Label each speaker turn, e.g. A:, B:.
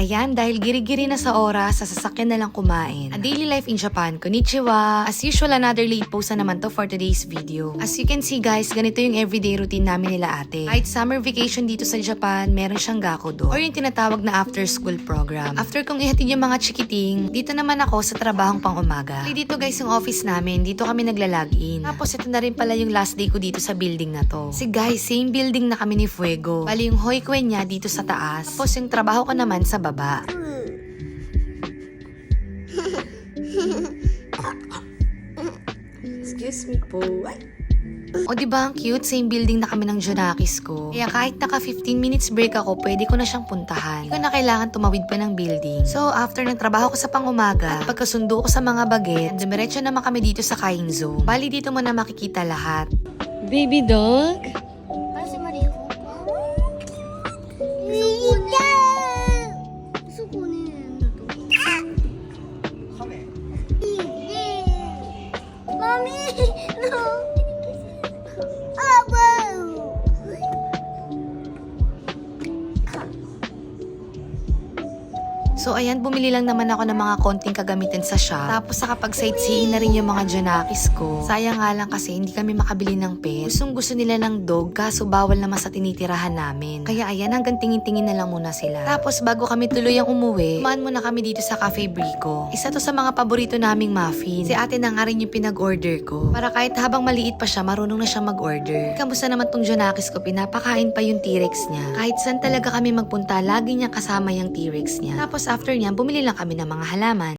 A: ayan, dahil giri-giri na sa oras, sa sasakyan na lang kumain. A daily life in Japan, konnichiwa! As usual, another late post na naman to for today's video. As you can see guys, ganito yung everyday routine namin nila ate. Kahit summer vacation dito sa Japan, meron siyang gakudo. Or yung tinatawag na after school program. After kong ihatid yung mga chikiting, dito naman ako sa trabahong pang umaga. Dito guys yung office namin, dito kami nagla-login. Tapos ito na rin pala yung last day ko dito sa building na to. Si guys, same building na kami ni Fuego. Bali yung hoikwen niya dito sa taas. Tapos yung trabaho ko naman sa baba.
B: Excuse me po.
A: O diba ang cute? Same building na kami ng Junakis ko. Kaya kahit naka 15 minutes break ako, pwede ko na siyang puntahan. Hindi ko na kailangan tumawid pa ng building. So after ng trabaho ko sa pangumaga, at pagkasundo ko sa mga baget, dumiretso naman kami dito sa kain zone. Bali dito mo na makikita lahat.
B: Baby dog?
C: Para si Maria ko. Gusto kunin na to. Mommy! No!
A: So ayan, bumili lang naman ako ng mga konting kagamitin sa shop. Tapos nakapag-sightseeing na rin yung mga Junakis ko. Sayang nga lang kasi hindi kami makabili ng pet. Gusto nila ng dog kaso bawal naman sa tinitirahan namin. Kaya ayan, hanggang tingin-tingin na lang muna sila. Tapos bago kami tuluyang umuwi, kumaan muna kami dito sa Cafe Brico. Isa to sa mga paborito naming muffin. Si ate na nga rin yung pinag-order ko. Para kahit habang maliit pa siya, marunong na siya mag-order. Kamusta naman tong Junakis ko, pinapakain pa yung T-Rex niya. Kahit saan talaga kami magpunta, lagi niya kasama yung T-Rex niya. Tapos after niya, bumili lang kami ng mga halaman.